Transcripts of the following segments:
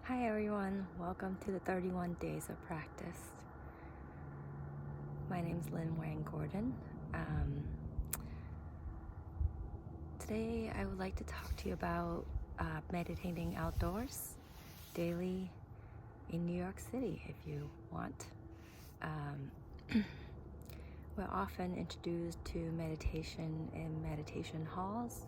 Hi everyone, welcome to the 31 Days of Practice. My name is Lynn Wang Gordon. Today I would like to talk to you about meditating outdoors daily in New York City if you want. We're often introduced to meditation in meditation halls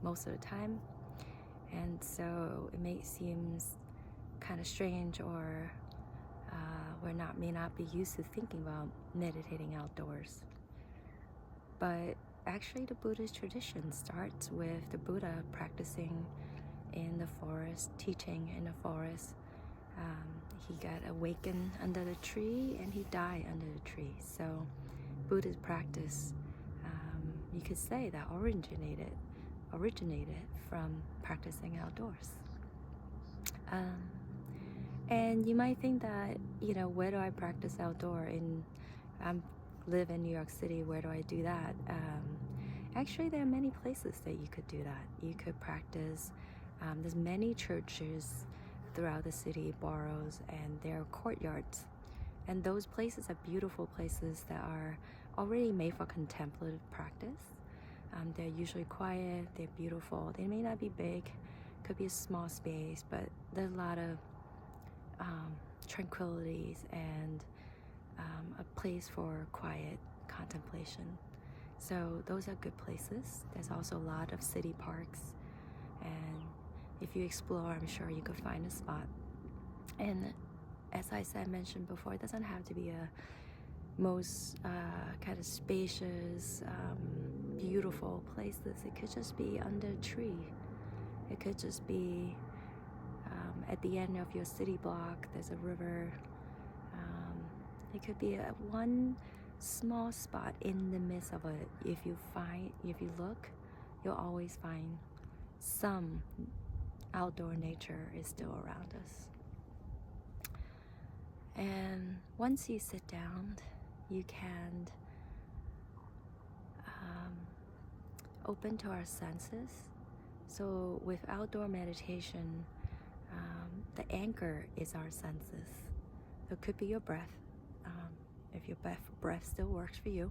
most of the time, and so it may seem kind of strange or may not be used to thinking about meditating outdoors. But actually the Buddhist tradition starts with the Buddha practicing in the forest, teaching in the forest. He got awakened under the tree and he died under the tree. So Buddhist practice, you could say that originated from practicing outdoors. And you might think that, where do I practice outdoor? I live in New York City, where do I do that? Actually, there are many places that you could do that. You could practice, there's many churches throughout the city, boroughs, and there are courtyards. And those places are beautiful places that are already made for contemplative practice. They're usually quiet, they're beautiful. They may not be big, could be a small space, but there's a lot of tranquilities and a place for quiet contemplation. So those are good places. There's also a lot of city parks, and if you explore, I'm sure you could find a spot. And as I mentioned before, it doesn't have to be a most kind of spacious, beautiful places. It could just be under a tree. It could just be at the end of your city block, there's a river. It could be one small spot in the midst of it. If you look, you'll always find some outdoor nature is still around us. And once you sit down, you can open to our senses. So with outdoor meditation, the anchor is our senses. So it could be your breath. If your breath still works for you,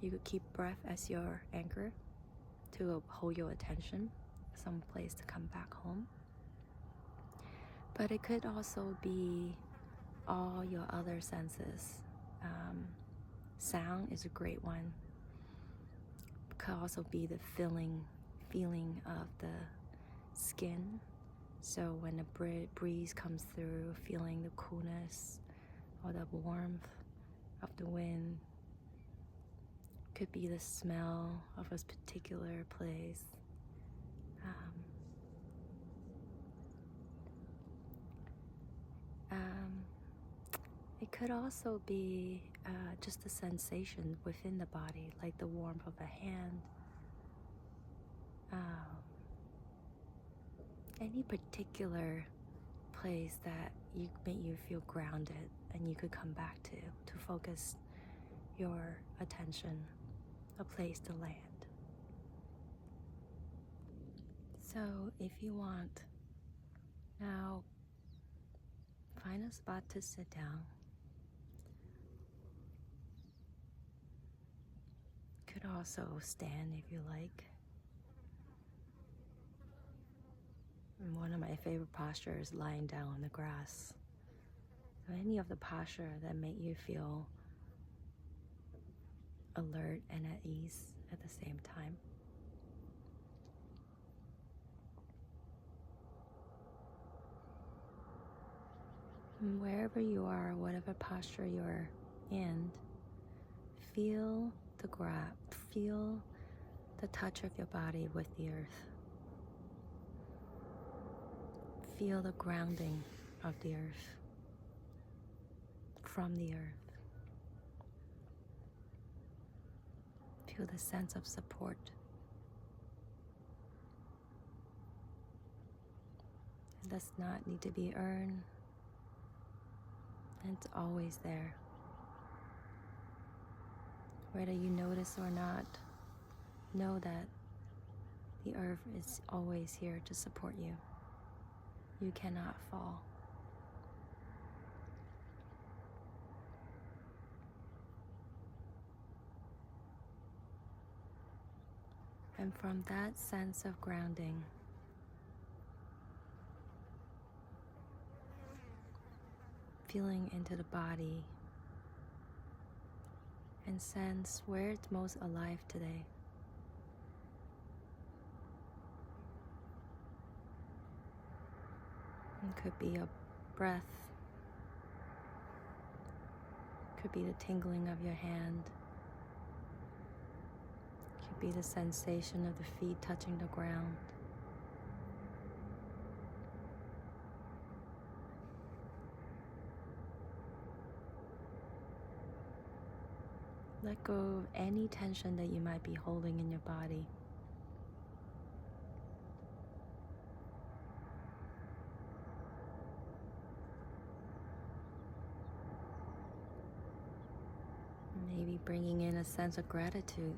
you could keep breath as your anchor to hold your attention, some place to come back home. But it could also be all your other senses. Sound is a great one. It could also be the feeling of the skin. So when the breeze comes through, feeling the coolness or the warmth of the wind. Could be the smell of a particular place. It could also be just a sensation within the body, like the warmth of a hand. Any particular place that make you feel grounded and you could come back to focus your attention, a place to land. So if you want, now find a spot to sit down. Could also stand if you like. And one of my favorite postures is lying down on the grass. So any of the posture that make you feel alert and at ease at the same time. And wherever you are, whatever posture you're in, feel the grab, feel the touch of your body with the earth. Feel the grounding of the earth, from the earth. Feel the sense of support. It does not need to be earned. And it's always there. Whether you notice or not, know that the earth is always here to support you. You cannot fall. And from that sense of grounding, feeling into the body and sense where it's most alive today. It could be a breath, could be the tingling of your hand, could be the sensation of the feet touching the ground. Let go of any tension that you might be holding in your body. Maybe bringing in a sense of gratitude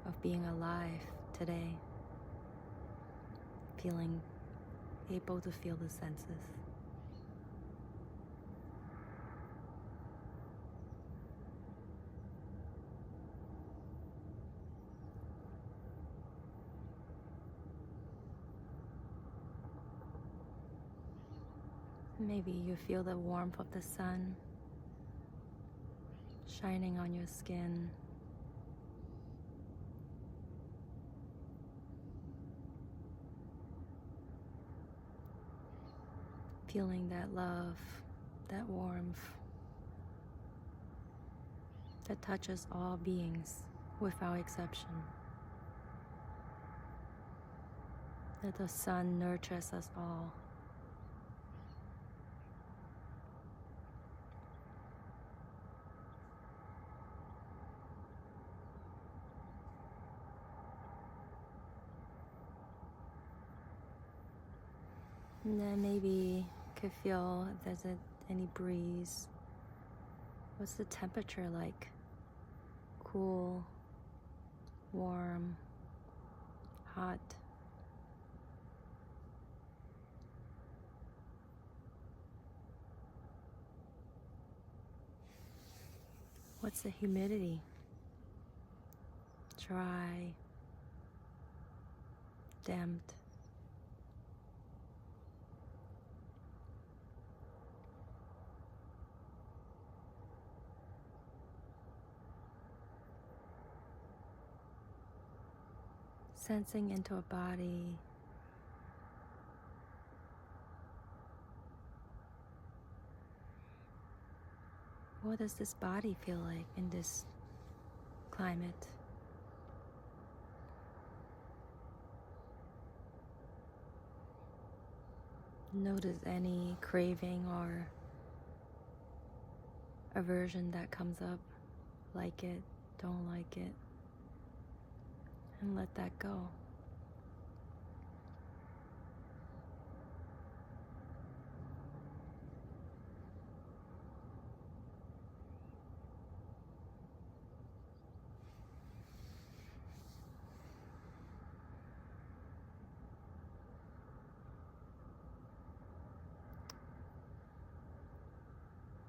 of being alive today, feeling able to feel the senses. Maybe you feel the warmth of the sun shining on your skin. Feeling that love, that warmth that touches all beings without exception. That the sun nurtures us all. And then maybe you could feel if there's any breeze. What's the temperature like? Cool, warm, hot. What's the humidity? Dry, damped. Sensing into a body. What does this body feel like in this climate? Notice any craving or aversion that comes up. Like it, don't like it. And let that go.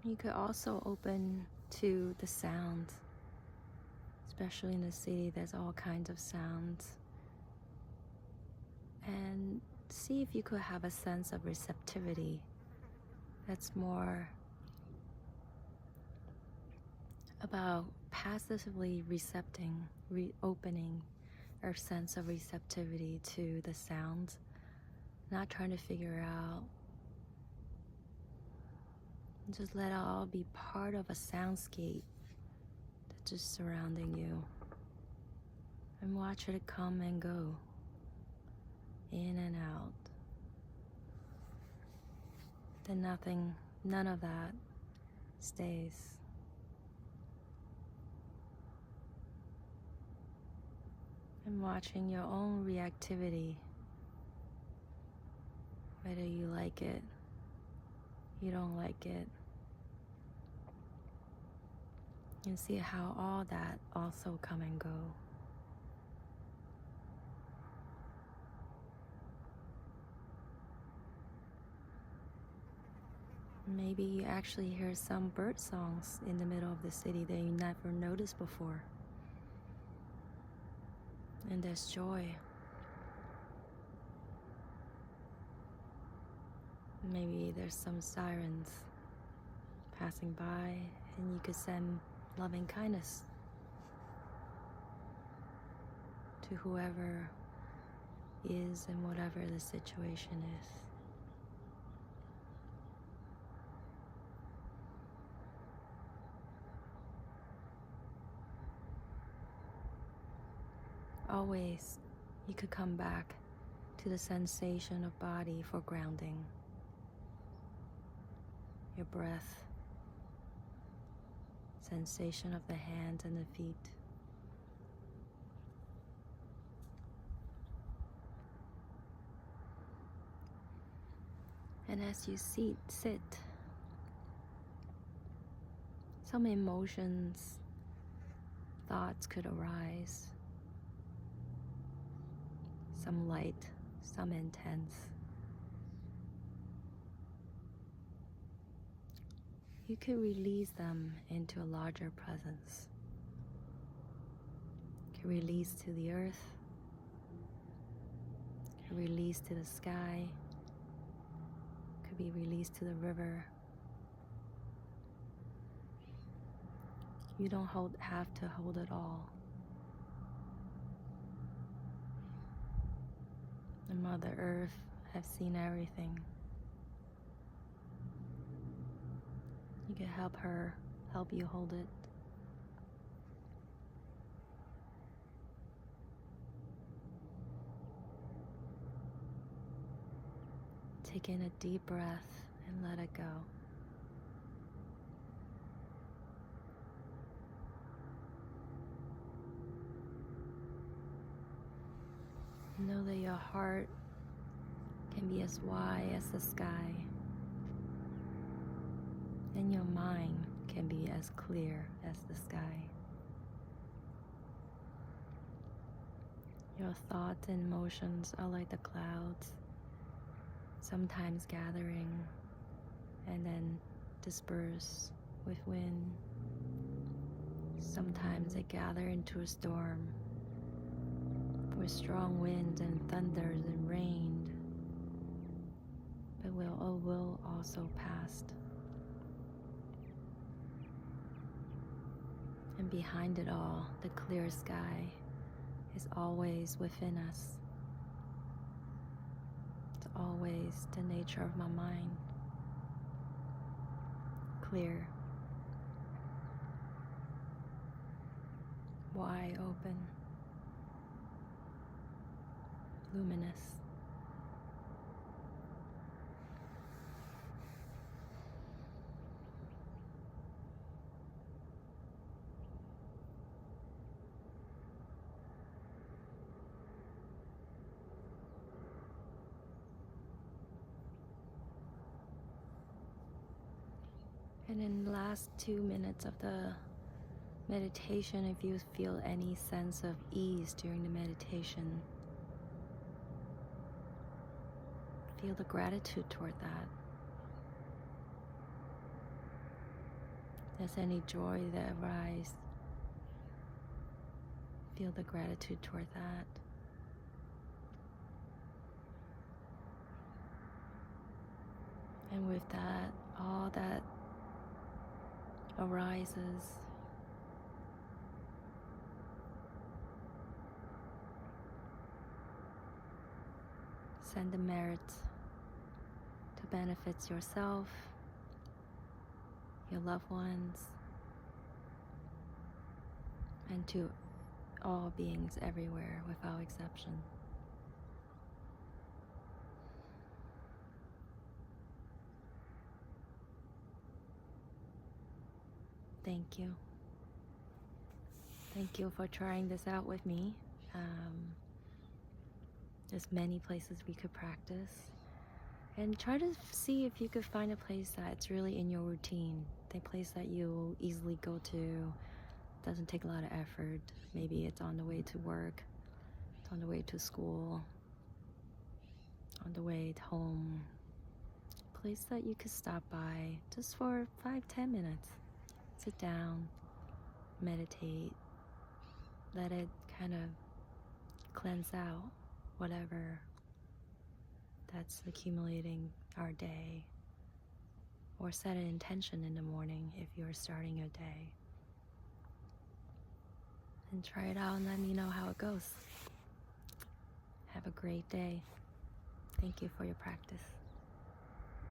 You could also open to the sounds, especially in the city. There's all kinds of sounds. And see if you could have a sense of receptivity that's more about passively opening our sense of receptivity to the sounds, not trying to figure out. Just let it all be part of a soundscape that's just surrounding you. And watch it come and go, in and out. Then none of that stays. And watching your own reactivity, whether you like it, you don't like it. And see how all that also come and go. Maybe you actually hear some bird songs in the middle of the city that you never noticed before. And there's joy. Maybe there's some sirens passing by, and you could send loving kindness to whoever is and whatever the situation is. Always, you could come back to the sensation of body for grounding. Your breath, sensation of the hands and the feet. And as you sit, some emotions, thoughts could arise. Some light, some intense. You could release them into a larger presence. You could release to the earth. You could release to the sky. Could be released to the river. You don't have to hold it all. And Mother Earth has seen everything. You can help you hold it. Take in a deep breath and let it go. Know that your heart can be as wide as the sky, and your mind can be as clear as the sky. Your thoughts and emotions are like the clouds, sometimes gathering and then disperse with wind. Sometimes they gather into a storm with strong winds and thunders and rain, but will also pass. And behind it all, the clear sky is always within us. It's always the nature of my mind. Clear, wide open, luminous. And in the last 2 minutes of the meditation, if you feel any sense of ease during the meditation, feel the gratitude toward that. If there's any joy that arises, feel the gratitude toward that. And with that, all that arises, send the merit to benefits yourself, your loved ones, and to all beings everywhere without exception. Thank you. Thank you for trying this out with me. There's many places we could practice. And try to see if you could find a place that's really in your routine. A place that you'll easily go to, doesn't take a lot of effort. Maybe it's on the way to work, it's on the way to school, on the way home. place that you could stop by just for 5-10 minutes. Sit down, meditate, let it kind of cleanse out whatever that's accumulating our day, or set an intention in the morning if you're starting your day. And try it out and let me know how it goes. Have a great day. Thank you for your practice.